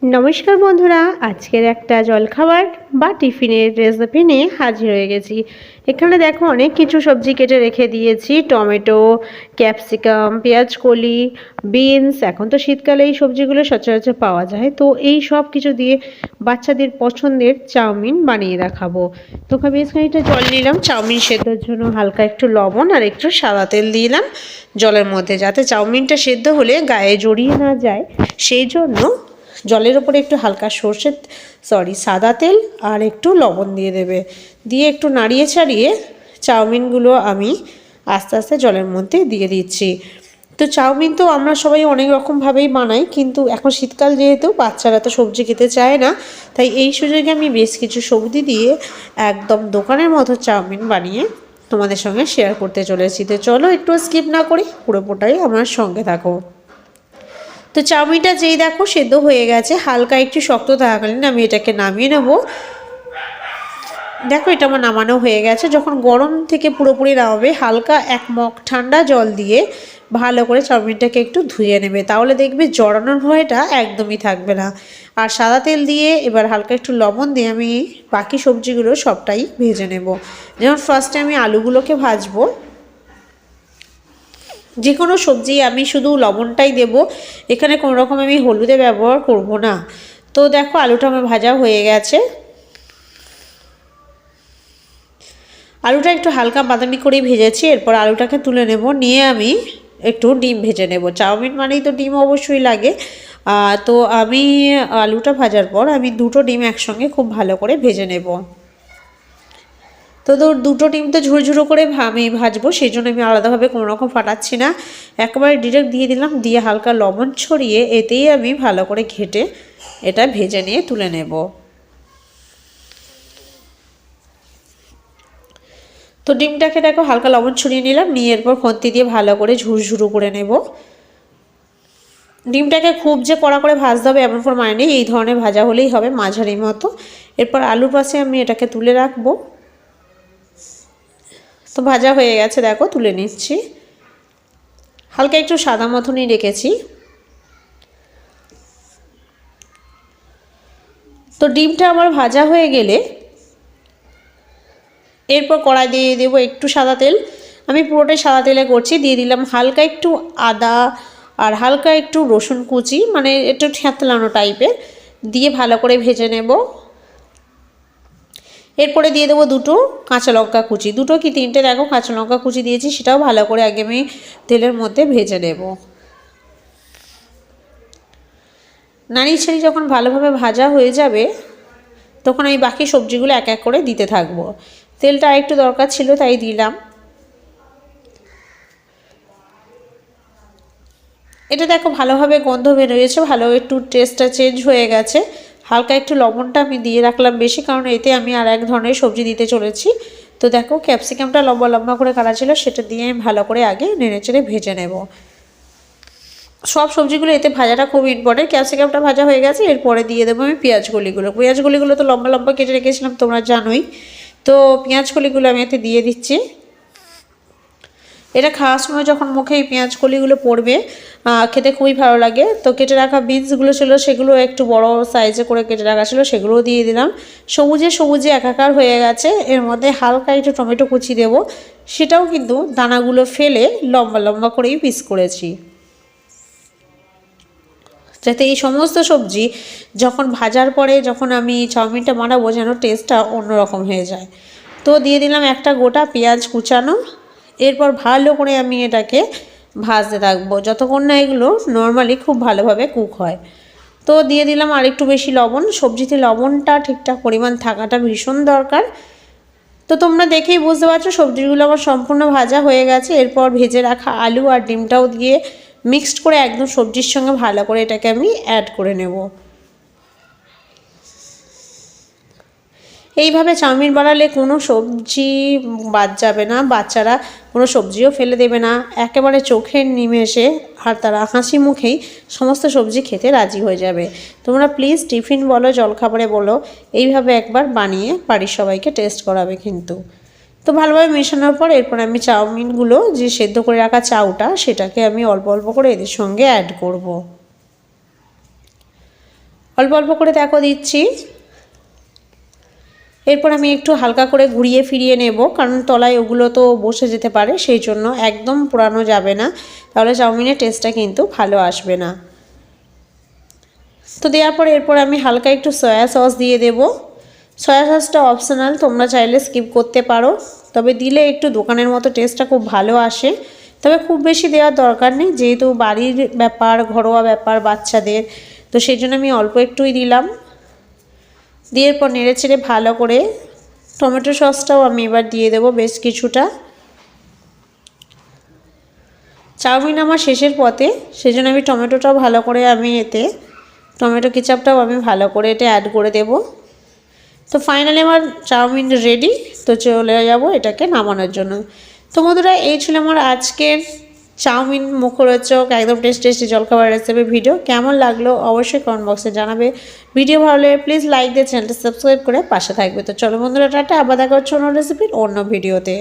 নমস্কার বন্ধুরা, আজকের একটা জলখাবার বা টিফিনের রেসিপি নিয়ে হাজির হয়ে গেছি। এখানে দেখো অনেক কিছু সবজি কেটে রেখে দিয়েছি। টমেটো, ক্যাপসিকাম, পেঁয়াজ কলি, বিনস। এখন তো শীতকালে এই সবজিগুলো সচরাচর পাওয়া যায়, তো এই সব কিছু দিয়ে বাচ্চাদের পছন্দের চাউমিন বানিয়ে দেখাবো। তো বেশ খানিকটা জল নিলাম চাউমিন সেদ্ধর জন্য, হালকা একটু লবণ আর একটু সাদা তেল দিলাম জলের মধ্যে, যাতে চাউমিনটা সেদ্ধ হলে গায়ে জড়িয়ে না যায় সেই জন্য জলের উপরে একটু হালকা সাদা তেল আর একটু লবণ দিয়ে দেবে। দিয়ে একটু নাড়িয়ে ছাড়িয়ে চাউমিনগুলো আমি আস্তে আস্তে জলের মধ্যে দিয়ে দিচ্ছি। তো চাউমিন তো আমরা সবাই অনেক রকমভাবেই বানাই, কিন্তু এখন শীতকাল যেহেতু বাচ্চারা তো সবজি খেতে চায় না, তাই এই সুযোগে আমি বেশ কিছু সবজি দিয়ে একদম দোকানের মতো চাউমিন বানিয়ে তোমাদের সঙ্গে শেয়ার করতে চলেছি। তো চলো একটু স্কিপ না করি, পুরোটাই আমার সঙ্গে থাকো। তো চাউমিনটা যেই দেখো সেদ্ধ হয়ে গেছে, হালকা একটু শক্ত থাকাকালীন আমি এটাকে নামিয়ে নেব। দেখো এটা আমার নামানো হয়ে গেছে। যখন গরম থেকে পুরোপুরি নামাবে, হালকা এক মগ ঠান্ডা জল দিয়ে ভালো করে চাউমিনটাকে একটু ধুয়ে নেবে, তাহলে দেখবে জড়ানোর ভয়টা একদমই থাকবে না। আর সাদা তেল দিয়ে এবার হালকা একটু লবণ দিয়ে আমি বাকি সবজিগুলো সবটাই ভেজে নেব। যেমন ফার্স্টে আমি আলুগুলোকে ভাজবো। যে কোনো সবজি আমি শুধু লবণটাই দেব, এখানে কোনো রকম আমি হলুদের ব্যবহার করব না। তো দেখো আলুটা আমার ভাজা হয়ে গেছে। আলুটা একটু হালকা বাদামি করেই ভেজেছি। এরপর আলুটাকে তুলে নেব, নিয়ে আমি একটু ডিম ভেজে নেব। চাউমিন মানেই তো ডিম অবশ্যই লাগে। তো আমি আলুটা ভাজার পর আমি দুটো ডিম একসঙ্গে খুব ভালো করে ভেজে নেব। তো দুটো ডিম তো ঝুরঝুরো করে আমি ভাজবো, সেই জন্য আমি আলাদাভাবে কোনো রকম ফাটাচ্ছি না, একেবারে ডিরেক্ট দিয়ে দিলাম। দিয়ে হালকা লবণ ছড়িয়ে এতেই আমি ভালো করে ঘেটে এটা ভেজে নিয়ে তুলে নেব। তো ডিমটাকে দেখো হালকা লবণ ছড়িয়ে নিলাম, নিয়ে এরপর খন্তি দিয়ে ভালো করে ঝুরঝুরো করে নেব। ডিমটাকে খুব যে কড়া করে ভাজতে হবে এমন কোনো মানে নেই, এই ধরনের ভাজা হলেই হবে, মাঝারি মতো। এরপর আলুর পাশে আমি এটাকে তুলে রাখবো। তো ভাজা হয়ে গেছে, দেখো তুলে নিচ্ছি। হালকা একটু সাদা মতনই রেখেছি। তো ডিমটা আমার ভাজা হয়ে গেলে এরপর কড়াই দিয়ে দেবো একটু সাদা তেল। আমি পুরোটাই সাদা তেলে করছি। দিয়ে দিলাম হালকা একটু আদা আর হালকা একটু রসুন কুচি, মানে একটু থ্যাতলানো টাইপের, দিয়ে ভালো করে ভেজে নেব। এরপরে দিয়ে দেবো দুটো কাঁচা লঙ্কা কুচি, দুটো কি তিনটে দেখো কাঁচা লঙ্কা কুচি দিয়েছি, সেটাও ভালো করে আগে আমি তেলের মধ্যে ভেজে নেব। নাড়িয়ে ছাড়িয়ে যখন ভালোভাবে ভাজা হয়ে যাবে, তখন আমি বাকি সবজিগুলো এক এক করে দিতে থাকবো। তেলটা একটু দরকার ছিল তাই দিলাম। এটা দেখো ভালোভাবে গন্ধ বেরোয়েছে, ভালো একটু টেস্টটা চেঞ্জ হয়ে গেছে। হালকা একটু লবণটা আমি দিয়ে রাখলাম বেশি, কারণ এতে আমি আর এক ধরনের সবজি দিতে চলেছি। তো দেখো ক্যাপসিকামটা লম্বা লম্বা করে কাটা ছিল, সেটা দিয়ে আমি ভালো করে আগে নেড়েচেড়ে ভেজে নেব। সব সবজিগুলো এতে ভাজাটা খুব ইম্পর্টেন্ট। ক্যাপসিকামটা ভাজা হয়ে গেছে, এরপরে দিয়ে দেবো আমি পেঁয়াজকলিগুলো তো লম্বা লম্বা কেটে রেখেছিলাম, তোমরা জানোই। তো পেঁয়াজকলিগুলো আমি এতে দিয়ে দিচ্ছি। এটা খাওয়ার সময় যখন মুখে এই পেঁয়াজকলিগুলো পড়বে, খেতে খুবই ভালো লাগে। তো কেটে রাখা বিনসগুলো ছিল, সেগুলো একটু বড় সাইজে করে কেটে রাখা ছিল, সেগুলোও দিয়ে দিলাম। সবুজে সবুজে একাকার হয়ে গেছে। এর মধ্যে হালকা একটু টমেটো কুচি দেবো, সেটাও কিন্তু দানাগুলো ফেলে লম্বা লম্বা করেই পিস করেছি, যাতে এই সমস্ত সবজি যখন ভাজার পরে যখন আমি চাউমিনটা বানাবো যেন টেস্টটা অন্যরকম হয়ে যায়। তো দিয়ে দিলাম একটা গোটা পেঁয়াজ কুচানো। এরপর ভালো করে আমি এটাকে ভাজতে থাকবো যতক্ষণ না এগুলো নর্মালি খুব ভালোভাবে কুক হয়। তো দিয়ে দিলাম আর একটু বেশি লবণ, সবজিতে লবণটা ঠিকঠাক পরিমাণ থাকাটা ভীষণ দরকার। তো তোমরা দেখেই বুঝতে পারছো সবজিগুলো আমার সম্পূর্ণ ভাজা হয়ে গেছে। এরপর ভেজে রাখা আলু আর ডিমটাও দিয়ে মিক্সড করে একদম সবজির সঙ্গে ভালো করে এটাকে আমি অ্যাড করে নেব। এইভাবে চাউমিন বানালে কোনো সবজি বাদ যাবে না, বাচ্চারা কোনো সবজিও ফেলে দেবে না, একেবারে চোখের নিমেষে আর তারা হাসি মুখেই সমস্ত সবজি খেতে রাজি হয়ে যাবে। তোমরা প্লিজ টিফিন বলো জলখাবারে বলো, এইভাবে একবার বানিয়ে বাড়ির সবাইকে টেস্ট করাবে কিন্তু। তো ভালোভাবে মেশানোর পর এরপর আমি চাউমিনগুলো যে সেদ্ধ করে রাখা চাউটা, সেটাকে আমি অল্প অল্প করে এদের সঙ্গে অ্যাড করব। অল্প অল্প করে দেখো দিচ্ছি। এরপর আমি একটু হালকা করে ঘুরিয়ে ফিরিয়ে নেব, কারণ তলায় ওগুলো তো বসে যেতে পারে, সেই জন্য একদম পোড়ানো যাবে না, তাহলে চাউমিনের টেস্টটা কিন্তু ভালো আসবে না। তো দেওয়ার পর এরপর আমি হালকা একটু সয়া সস দিয়ে দেব। সয়া সসটা অপশনাল, তোমরা চাইলে স্কিপ করতে পারো, তবে দিলে একটু দোকানের মতো টেস্টটা খুব ভালো আসে। তবে খুব বেশি দেওয়ার দরকার নেই, যেহেতু বাড়ির ব্যাপার, ঘরোয়া ব্যাপার বাচ্চাদের, তো সেই জন্য আমি অল্প একটুই দিলাম। দিয়ে পর নেড়ে চেড়ে ভালো করে টমেটো সসটাও আমি এবার দিয়ে দেব বেশ কিছুটা। চাউমিন আমার শেষের পথে, সেজন্য আমি টমেটোটাও ভালো করে আমি এতে টমেটো কেচাপটাও আমি ভালো করে এটা অ্যাড করে দেব। তো ফাইনালি আমার চাউমিন রেডি। তো চলে যাব এটাকে নামানোর জন্য। তো বন্ধুরা, এই ছিল আমার আজকের চাউমিন মুখরোচক একদম টেস্টি জলখাবার রেসিপি ভিডিও। কেমন লাগলো অবশ্যই কমেন্ট বক্সে জানাবে। ভিডিও ভালো লাগলে প্লিজ লাইক দিয়ে চ্যানেলটা সাবস্ক্রাইব করে পাশে থাকবে। তো চলো বন্ধুরা, টাটা, আবার দেখা হচ্ছে অন্য রেসিপির অন্য ভিডিওতে।